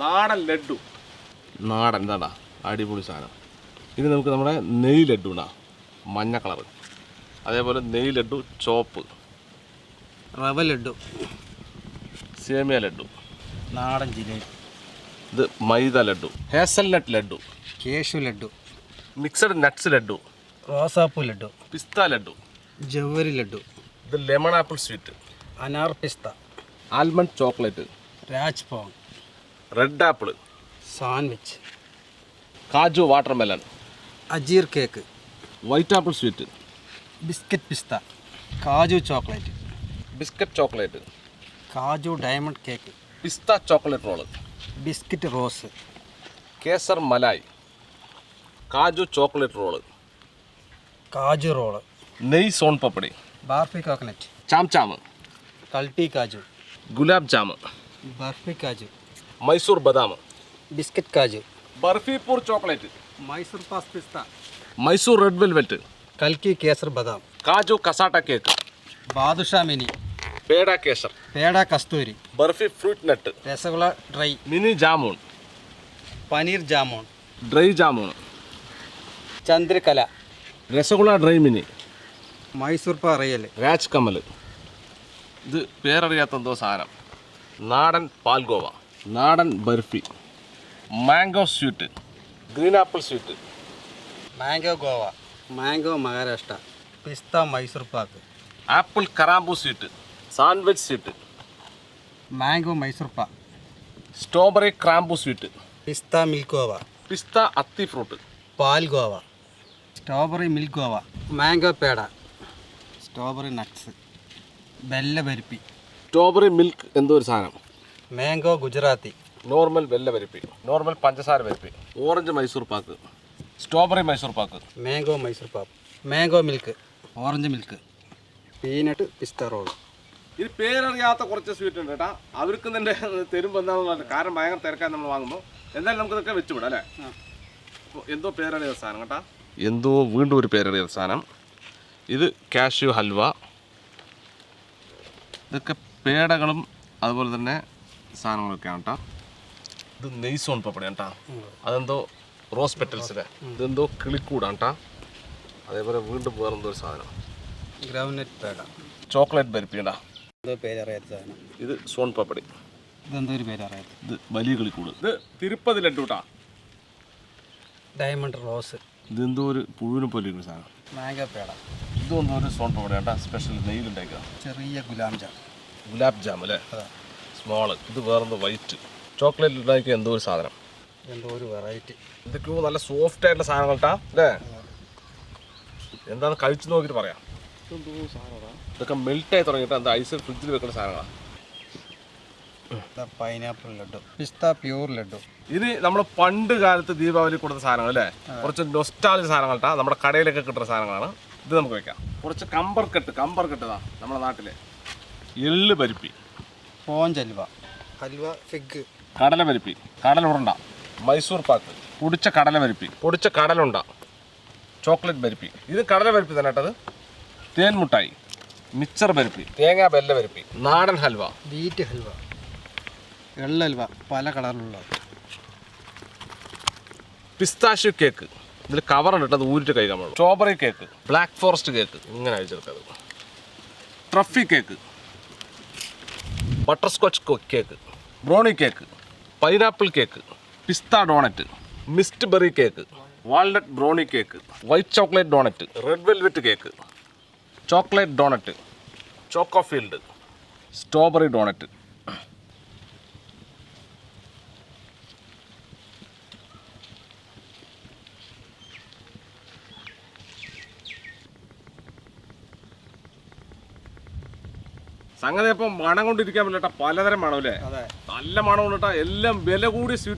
നാടൻ ലഡു. നാടൻ എന്താടാ അടിപൊളി സാധനം. ഇത് നമുക്ക് നമ്മുടെ നെയ് ലഡു ഉണ്ടാ, മഞ്ഞ കളറ്. അതേപോലെ നെയ് ലഡു ചോപ്പ്, റവ ലഡു, സേമിയ ലഡു, നാടൻ ജിലേബി. ഇത് മൈദ ലഡു, ഹേസൽനട്ട് ലഡു, കേശു ലഡു, മിക്സഡ് നട്ട്സ് ലഡു, റോസാപ്പൂ ലഡു, പിസ്ത ലഡു, ജവ്വരി ലഡു, ഇത് ലെമൺ ആപ്പിൾ സ്വീറ്റ്, അനാർ പിസ്ത, ആൽമണ്ട് ചോക്ലേറ്റ്, രാജ്പോങ്, red apple, sandwich, kaju watermelon, അജീർ cake, white apple sweet, biscuit പിസ്ത, kaju chocolate, biscuit chocolate, kaju diamond cake, പിസ്ത chocolate roll, biscuit rose, kesar malai, kaju chocolate roll, kaju roll, നെയ് സോൺ പപ്പടി, ബാർഫി കോക്കനറ്റ്, ചാംചാമ്, കൾട്ടി കാജു, ഗുലാബ് ജാമ്, ബർഫി കാജു, മൈസൂർ ബദാം, ബിസ്ക്കറ്റ് കാജു, ബർഫിപൂർ ചോക്ലേറ്റ്, മൈസൂർ പാസ് പിസ്ത, മൈസൂർ റെഡ് വെൽവെറ്റ്, കൽക്കി കേസർ ബദാം, kaju cassata cake, badusha mini, peda kesar, peda കസ്തൂരി, barfi fruit nut, rasgulla dry, mini jamun, paneer jamun, dry jamun, chandrakala, rasgulla dry mini, Mysore പാ റിയൽ, രാജ് കമൽ. ഇത് പേരറിയാത്ത എന്തോ സാധനം. നാടൻ പാൽഗോവ, നാടൻ barfi, mango sweet, green apple sweet, mango ഗോവ, മാംഗോ മഹാരാഷ്ട്ര, പിസ്ത മൈസൂർ പാക്ക്, ആപ്പിൾ കറാമ്പൂ sweet, sandwich sweet, mango Mysore പാ, സ്ട്രോബെറി ക്രാമ്പൂ സ്വീറ്റ്, പിസ്ത മിൽക്ക് ഗോവ, പിസ്ത അത്തി ഫ്രൂട്ട്, പാൽ ഗോവ, സ്ട്രോബെറി മിൽക്ക് ഗോവ, മാംഗോ പേട, സ്ട്രോബെറി നട്ട്സ്, വെല്ല ബരിപ്പി, സ്ട്രോബെറി മിൽക്ക് എന്തോ ഒരു സാധനം, മാംഗോ ഗുജറാത്തി, നോർമൽ വെല്ല പരിപ്പി, നോർമൽ പഞ്ചസാര പരിപ്പി, orange Mysore pak, strawberry Mysore pak, mango Mysore pak, mango milk, orange milk, peanut പിസ്ത റോൾ. ഇത് പേരറിയാത്ത കുറച്ച് സ്വീറ്റ് ഉണ്ട് കേട്ടാ. അവർക്ക് തന്നെ തരുമ്പോൾ എന്താണെന്ന് കാരണം ഭയങ്കര തിരക്കാൻ നമ്മൾ വാങ്ങുമ്പോൾ. എന്തായാലും നമുക്ക് ഇതൊക്കെ വെച്ചുവിടാം അല്ലേ. അപ്പോൾ എന്തോ പേരറിയാത്ത സാധനം കേട്ടാ, എന്തോ വീണ്ടും ഒരു പേരറിയാത്ത സാധനം. ഇത് കാഷ്യൂ ഹൽവ. ഇതൊക്കെ പേടകളും അതുപോലെ തന്നെ സാധനങ്ങളൊക്കെയാണ് കേട്ടോ. ഇത് നെയ്സോൺ പപ്പടി കേട്ടാ, അതെന്തോ റോസ് പെറ്റൽസിലെ, ഇതെന്തോ കിളിക്കൂടാണ് കേട്ടാ. അതേപോലെ വീണ്ടും വേറെന്തോ ഒരു സാധനം, ഗ്രൗണ്ട്നട്ട് പേട, ചോക്ലേറ്റ് ബരിപ്പി കേട്ടാ. എന്തോ പേരറിയാത്ത സാധനം. ഇത് സോൺ പപ്പടി, ഇതെന്തോ ഒരു പേരറിയാത്ത. ഇത് വലിയ കിളിക്കൂട്. ഇത് തിരുപ്പതി ലഡു കേട്ടാ. ഡയമണ്ട് റോസ്, ഇതെന്തോ ഒരു പുഴുവിനെ പോലെ ഒരു സാധനം. മാംഗോ പേട, ഇതൊന്നും ഒരു സോൺ പപ്പടി കേട്ടാ, സ്പെഷ്യൽ നെയ്യിലുണ്ടാക്കുക. ചെറിയ ഗുലാബ് ജാം, ഗുലാബ് ജാം അല്ലേ, സ്മോള്. ഇത് വേറെന്തോ വൈറ്റ് ചോക്ലേറ്റ് ഉണ്ടാക്കിയ എന്തോ ഒരു സാധനം, എന്തോ ഒരു വെറൈറ്റി. ഇതൊക്കെയോ നല്ല സോഫ്റ്റ് ആയിട്ടുള്ള സാധനങ്ങൾ കേട്ടാ അല്ലേ. എന്താണെന്ന് കഴിച്ചു നോക്കിയിട്ട് പറയാം. ഇതൊക്കെ മെൽറ്റായി തുടങ്ങിയിട്ട് എന്താ ഐസ് ഫ്രിഡ്ജിൽ വെക്കുന്ന സാധനങ്ങളാണ്. പൈനാപ്പിൾ ലഡു, പിസ്ത പ്യൂർ ലഡു. ഇത് നമ്മൾ പണ്ട് കാലത്ത് ദീപാവലി കൊടുത്ത സാധനങ്ങൾ അല്ലേ, കുറച്ച് നൊസ്റ്റാൾജിക് സാധനങ്ങൾ കേട്ടാ, നമ്മുടെ കടയിലൊക്കെ കിട്ടുന്ന സാധനങ്ങളാണ്. ഇത് നമുക്ക് വെക്കാം. കുറച്ച് കമ്പർക്കെട്ട് ഇതാ നമ്മുടെ നാട്ടിലെ എള്ള് പരിപ്പി, സ്പോഞ്ച് ഹൽവ, ഹൽവ ഫിഗ്, കടല പരിപ്പി, കടല ഉരുണ്ട, മൈസൂർ പാക്ക്, പൊടിച്ച കടല പരിപ്പി, പൊടിച്ച കടലുണ്ട, ചോക്ലേറ്റ് പരിപ്പി. ഇത് കടല പരിപ്പി തന്നെ കേട്ടത്. തേൻ മുട്ടായി, മിച്ചർ പരിപ്പി, തേങ്ങാ ബെല്ല പരിപ്പി, നാടൻ ഹൽവ, വീറ്റ് ഹൽവ, എള്ളൽവ പല കളറിലുള്ള, പിസ്താഷ്യൂ കേക്ക്. ഇതിൽ കവറുണ്ട് കേട്ടോ, അത് ഊരിട്ട് കഴിക്കാൻ പാടുള്ളൂ. Strawberry cake, black forest cake, ഇങ്ങനെ അയച്ചെടുത്തത്. Truffle cake, butterscotch cake, brownie cake, pineapple cake, പിസ്ത doughnut, mixed berry cake, walnut brownie cake, white chocolate doughnut, red velvet cake, chocolate doughnut, ചോക്കോഫീൽഡ്, സ്ട്രോബെറി ഡോണറ്റ്. സംഗതി ഇപ്പം മണം കൊണ്ടിരിക്കാൻ പറ്റില്ല, പലതരം മണം അല്ലേ. നല്ല മണം കൊണ്ടിട്ടാ, എല്ലാം വില കൂടി സ്വീറ്റ്.